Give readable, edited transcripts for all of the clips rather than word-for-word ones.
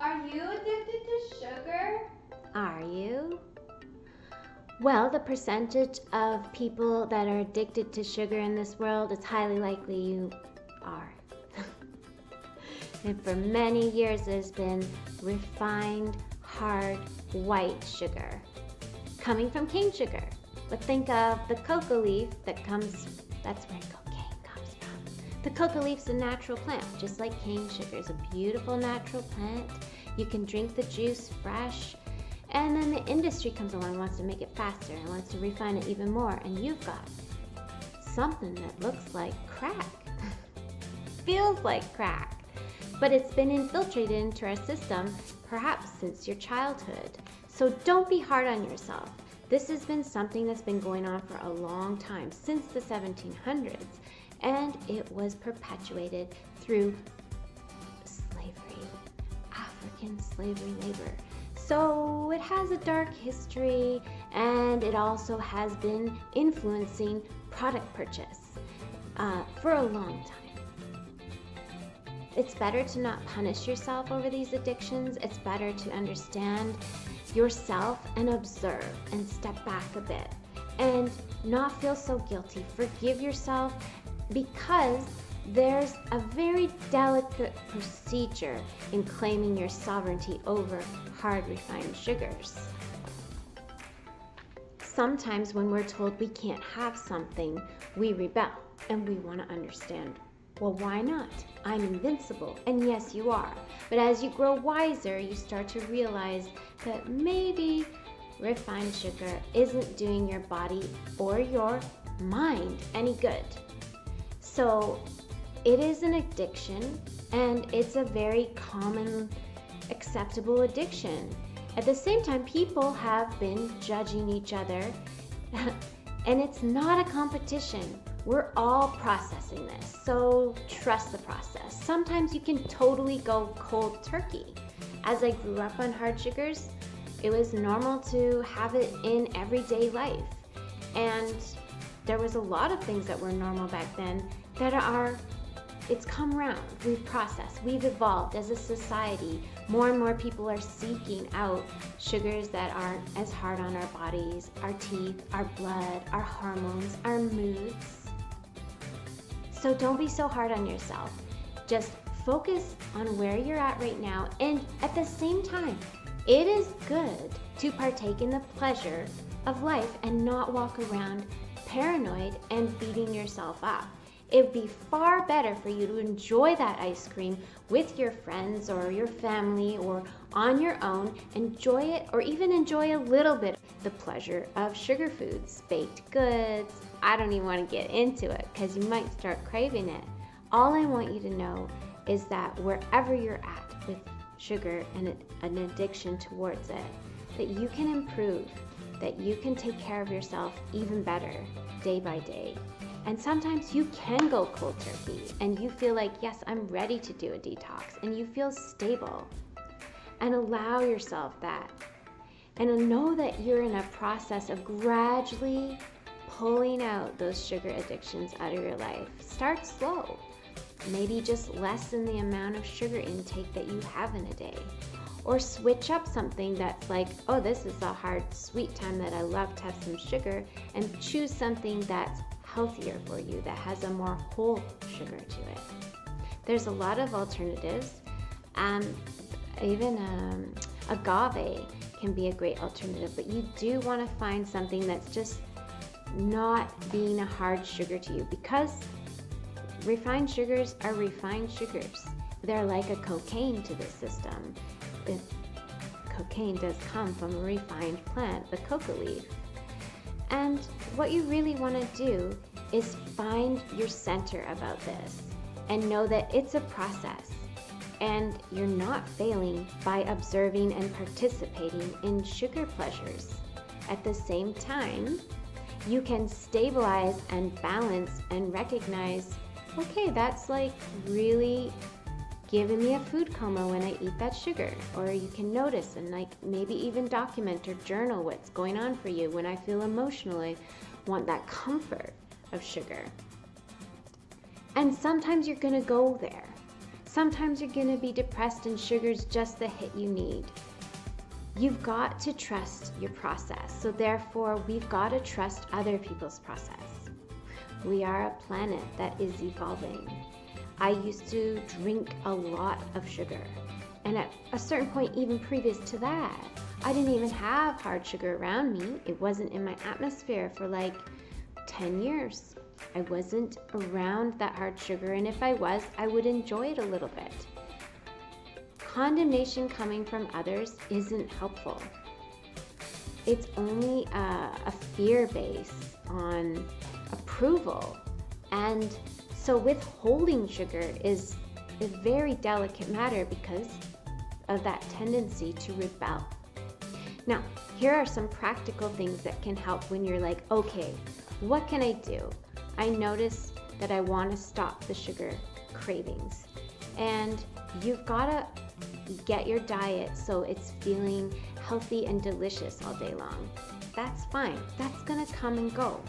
Are you addicted to sugar? Are you? Well, the percentage of people that are addicted to sugar in this world, it's highly likely you are. And for many years, there's been refined, hard, white sugar coming from cane sugar. But think of the coca leaf that's where cocaine comes from. The coca leaf's a natural plant, just like cane sugar is a beautiful natural plant. You can drink the juice fresh. And then the industry comes along and wants to make it faster and wants to refine it even more. And you've got something that looks like crack. Feels like crack. But it's been infiltrated into our system perhaps since your childhood. So don't be hard on yourself. This has been something that's been going on for a long time, since the 1700s. And it was perpetuated through slavery, African slavery labor. So it has a dark history, and it also has been influencing product purchase for a long time. It's better to not punish yourself over these addictions. It's better to understand yourself and observe and step back a bit and not feel so guilty. Forgive yourself, because there's a very delicate procedure in claiming your sovereignty over hard refined sugars. Sometimes when we're told we can't have something, we rebel and we want to understand, well, why not? I'm invincible. And yes, you are. But as you grow wiser, you start to realize that maybe refined sugar isn't doing your body or your mind any good. So it is an addiction, and it's a very common, acceptable addiction. At the same time, people have been judging each other, and it's not a competition. We're all processing this, so trust the process. Sometimes you can totally go cold turkey. As I grew up on hard sugars, it was normal to have it in everyday life. And there was a lot of things that were normal back then it's come around. We've processed, we've evolved as a society. More and more people are seeking out sugars that aren't as hard on our bodies, our teeth, our blood, our hormones, our moods. So don't be so hard on yourself. Just focus on where you're at right now, and at the same time, it is good to partake in the pleasure of life and not walk around paranoid and beating yourself up. It would be far better for you to enjoy that ice cream with your friends or your family or on your own. Enjoy it, or even enjoy a little bit the pleasure of sugar foods, baked goods. I don't even want to get into it because you might start craving it. All I want you to know is that wherever you're at with sugar and an addiction towards it, that you can improve, that you can take care of yourself even better day by day. And sometimes you can go cold turkey and you feel like, yes, I'm ready to do a detox, and you feel stable. And allow yourself that. And know that you're in a process of gradually pulling out those sugar addictions out of your life. Start slow. Maybe just lessen the amount of sugar intake that you have in a day. Or switch up something that's like, oh, this is a hard, sweet time that I love to have some sugar, and choose something that's healthier for you, that has a more whole sugar to it. There's a lot of alternatives. Even agave can be a great alternative, but you do want to find something that's just not being a hard sugar to you, because refined sugars are refined sugars. They're like a cocaine to the system. Cocaine does come from a refined plant, the coca leaf. And what you really want to do is find your center about this and know that it's a process, and you're not failing by observing and participating in sugar pleasures. At the same time, you can stabilize and balance and recognize, okay, that's like really giving me a food coma when I eat that sugar. Or you can notice and like maybe even document or journal what's going on for you when I feel emotionally want that comfort of sugar. And sometimes you're going to go there. Sometimes you're going to be depressed and sugar's just the hit you need. You've got to trust your process. So therefore, we've got to trust other people's process. We are a planet that is evolving. I used to drink a lot of sugar. And at a certain point, even previous to that, I didn't even have hard sugar around me. It wasn't in my atmosphere for like 10 years. I wasn't around that hard sugar, and if I was, I would enjoy it a little bit. Condemnation coming from others isn't helpful. It's only a fear base on approval. And so withholding sugar is a very delicate matter because of that tendency to rebel. Now, here are some practical things that can help when you're like, okay, what can I do? I notice that I want to stop the sugar cravings. And you've got to get your diet so it's feeling healthy and delicious all day long. That's fine. That's going to come and go.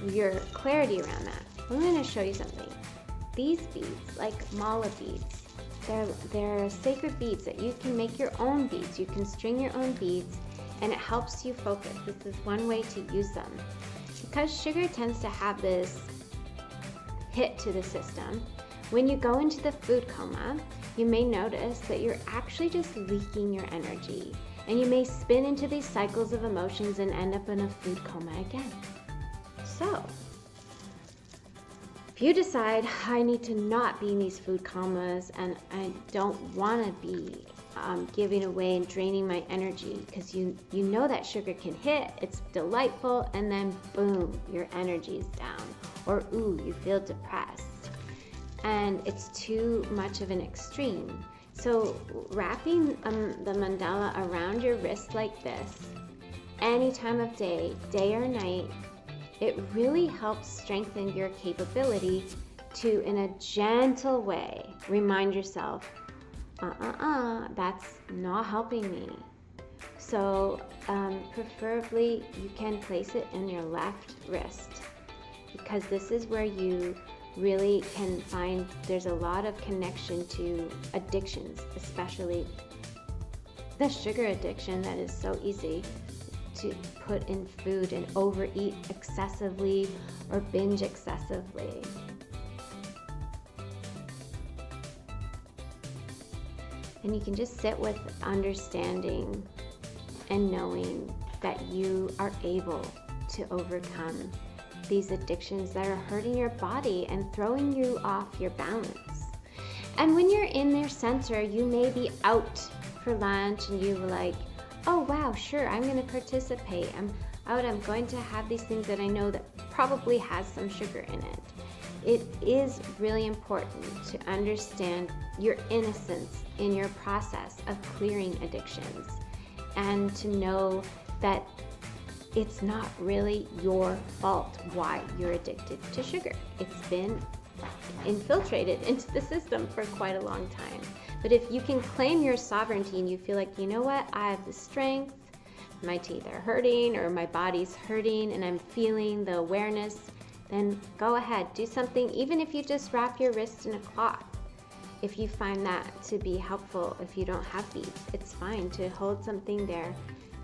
Your clarity around that. I'm going to show you something. These beads, like mala beads, they're sacred beads that you can make your own beads. You can string your own beads, and it helps you focus. This is one way to use them. Because sugar tends to have this hit to the system, when you go into the food coma, you may notice that you're actually just leaking your energy, and you may spin into these cycles of emotions and end up in a food coma again. So, if you decide, I need to not be in these food comas and I don't want to be giving away and draining my energy, because you know that sugar can hit, it's delightful, and then boom, your energy is down. Or ooh, you feel depressed. And it's too much of an extreme. So wrapping the mandala around your wrist like this, any time of day or night, it really helps strengthen your capability to, in a gentle way, remind yourself, that's not helping me. So preferably you can place it in your left wrist, because this is where you really can find there's a lot of connection to addictions, especially the sugar addiction that is so easy to put in food and overeat excessively or binge excessively. And you can just sit with understanding and knowing that you are able to overcome these addictions that are hurting your body and throwing you off your balance. And when you're in their center, you may be out for lunch and you're like, oh wow, sure, I'm going to participate. I'm out, I'm going to have these things that I know that probably has some sugar in it. It is really important to understand your innocence in your process of clearing addictions, and to know that it's not really your fault why you're addicted to sugar. It's been infiltrated into the system for quite a long time. But if you can claim your sovereignty and you feel like, you know what, I have the strength, my teeth are hurting or my body's hurting and I'm feeling the awareness, then go ahead, do something, even if you just wrap your wrist in a cloth. If you find that to be helpful, if you don't have beads, it's fine to hold something there,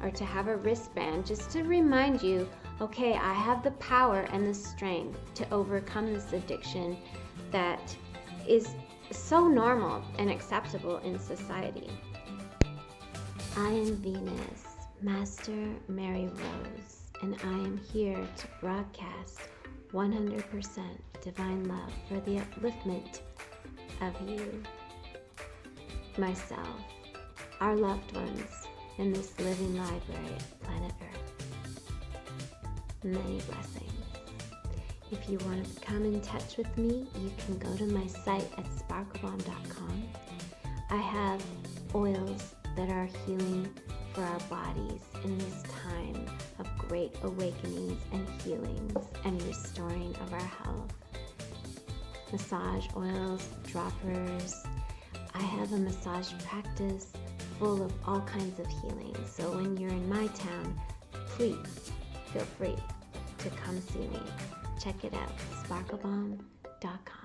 or to have a wristband just to remind you, okay, I have the power and the strength to overcome this addiction that is so normal and acceptable in society. I am Venus, Master Mary Rose, and I am here to broadcast 100% divine love for the upliftment of you, myself, our loved ones, in this living library of planet Earth. Many blessings. If you want to come in touch with me, you can go to my site at sparklebomb.com. I have oils that are healing for our bodies in this time of great awakenings and healings and restoring of our health. Massage oils, droppers. I have a massage practice full of all kinds of healing. So when you're in my town, please feel free to come see me. Check it out, sparklebomb.com.